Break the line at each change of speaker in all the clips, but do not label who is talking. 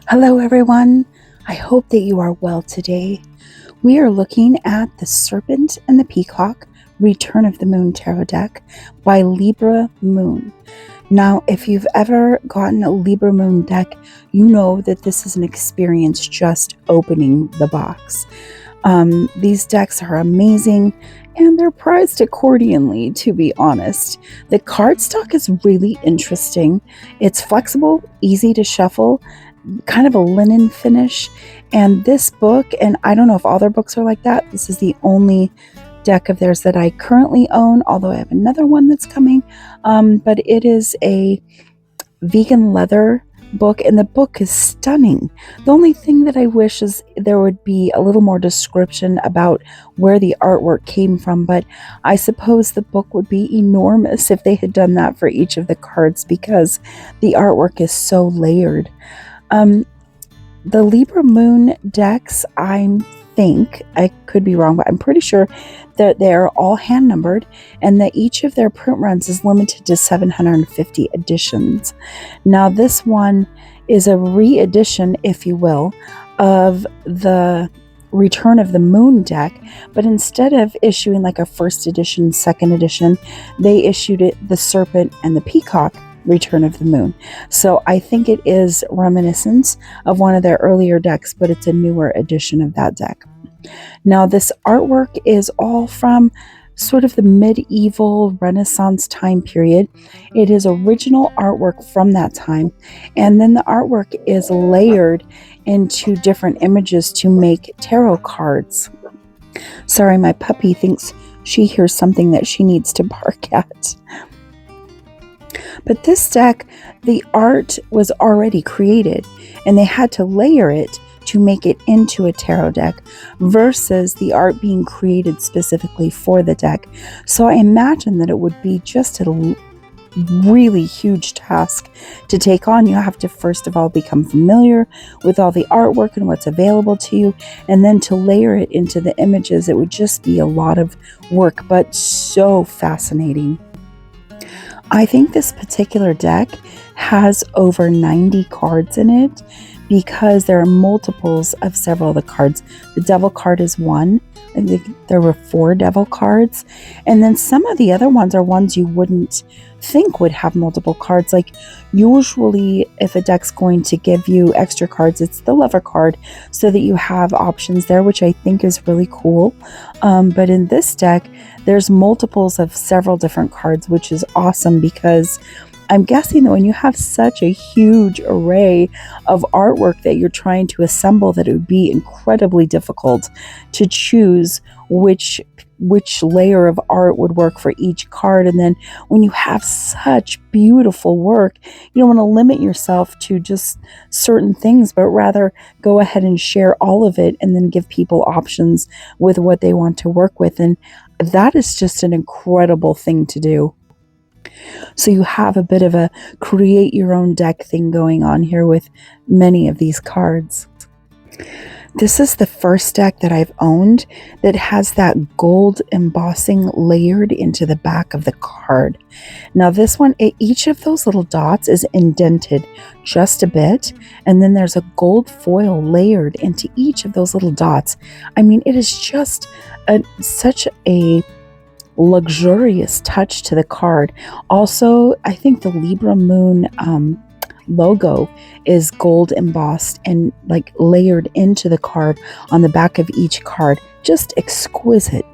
Hello, everyone. I hope that you are well today. We are looking at The Serpent and the Peacock Return of the Moon Tarot Deck by Libra Moon. Now, if you've ever gotten a Libra Moon deck, you know that this is an experience just opening the box. These decks are amazing and they're priced accordingly, to be honest. The cardstock is really interesting. It's flexible, easy to shuffle, kind of a linen finish. And this book, and I don't know if all their books are like that, this is the only deck of theirs that I currently own, although I have another one that's coming. But it is a vegan leather book, and the book is stunning. The only thing that I wish is there would be a little more description about where the artwork came from, but I suppose the book would be enormous if they had done that for each of the cards because the artwork is so layered. The Libra Moon decks, I think, I could be wrong, but I'm pretty sure that they're all hand numbered and that each of their print runs is limited to 750 editions. Now, this one is a re-edition, if you will, of the Return of the Moon deck, but instead of issuing like a first edition, second edition, they issued it the Serpent and the Peacock Return of the Moon. So I think it is reminiscence of one of their earlier decks, but it's a newer edition of that deck. Now, this artwork is all from sort of the medieval Renaissance time period. It is original artwork from that time, and then the artwork is layered into different images to make tarot cards. Sorry, my puppy thinks she hears something that she needs to bark at. But this deck, the art was already created and they had to layer it to make it into a tarot deck versus the art being created specifically for the deck. So I imagine that it would be just a really huge task to take on. You have to first of all become familiar with all the artwork and what's available to you, and then to layer it into the images. It would just be a lot of work, but so fascinating. I think this particular deck has over 90 cards in it because there are multiples of several of the cards. The Devil card is one. I think there were 4 Devil cards. And then some of the other ones are ones you wouldn't think would have multiple cards. Like usually if a deck's going to give you extra cards, it's the Lover card so that you have options there, which I think is really cool. But in this deck, there's multiples of several different cards, which is awesome because I'm guessing that when you have such a huge array of artwork that you're trying to assemble, that it would be incredibly difficult to choose which layer of art would work for each card. And then when you have such beautiful work, you don't want to limit yourself to just certain things, but rather go ahead and share all of it and then give people options with what they want to work with. And that is just an incredible thing to do. So you have a bit of a create your own deck thing going on here with many of these cards. This is the first deck that I've owned that has that gold embossing layered into the back of the card. Now this one, each of those little dots is indented just a bit, and then there's a gold foil layered into each of those little dots. I mean, it is just such a luxurious touch to the card. Also, I think the Libra Moon logo is gold embossed and like layered into the card on the back of each card. Just exquisite.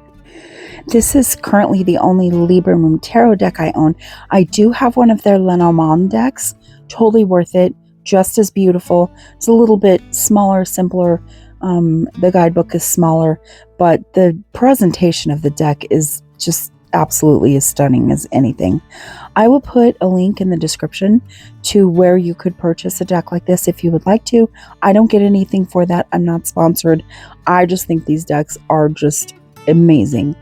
This is currently the only Libra Moon tarot deck I own. I do have one of their Lenormand decks. Totally worth it. Just as beautiful. It's a little bit smaller, simpler. The guidebook is smaller, but the presentation of the deck is just absolutely as stunning as anything. I will put a link in the description to where you could purchase a deck like this if you would like to. I don't get anything for that. I'm not sponsored. I just think these decks are just amazing.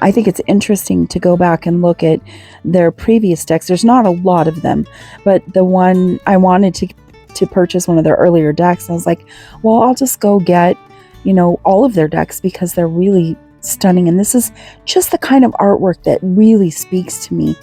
I think it's interesting to go back and look at their previous decks. There's not a lot of them, but the one I wanted to purchase one of their earlier decks, I was like, well, I'll just go get, all of their decks because they're really stunning. And this is just the kind of artwork that really speaks to me.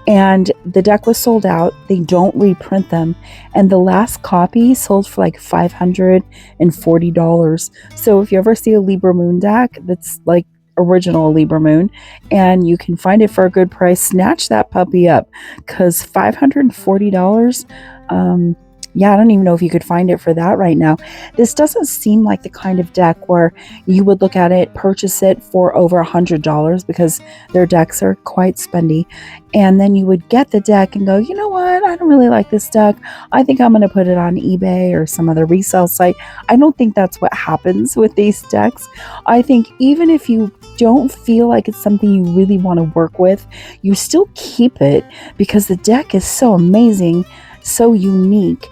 and the deck was sold out. They don't reprint them, and the last copy sold for like $540. So if you ever see a Libra Moon deck that's like original Libra Moon and you can find it for a good price, snatch that puppy up, because $540, yeah, I don't even know if you could find it for that right now. This doesn't seem like the kind of deck where you would look at it, purchase it for over $100, because their decks are quite spendy. And then you would get the deck and go, you know what, I don't really like this deck. I think I'm going to put it on eBay or some other resale site. I don't think that's what happens with these decks. I think even if you don't feel like it's something you really want to work with, you still keep it, because the deck is so amazing, so unique,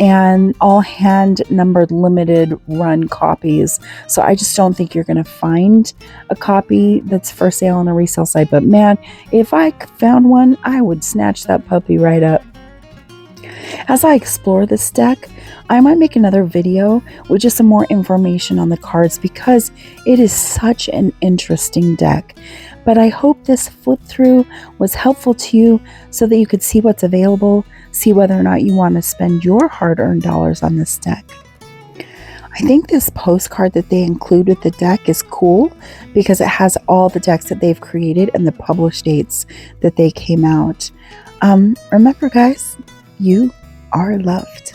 and all hand numbered limited run copies. So I just don't think you're going to find a copy that's for sale on a resale site. But man, if I found one, I would snatch that puppy right up. As I explore this deck, I might make another video with just some more information on the cards, because it is such an interesting deck. But I hope this flip through was helpful to you, so that you could see what's available, see whether or not you want to spend your hard-earned dollars on this deck. I think this postcard that they include with the deck is cool, because it has all the decks that they've created and the published dates that they came out. Remember guys, you are loved.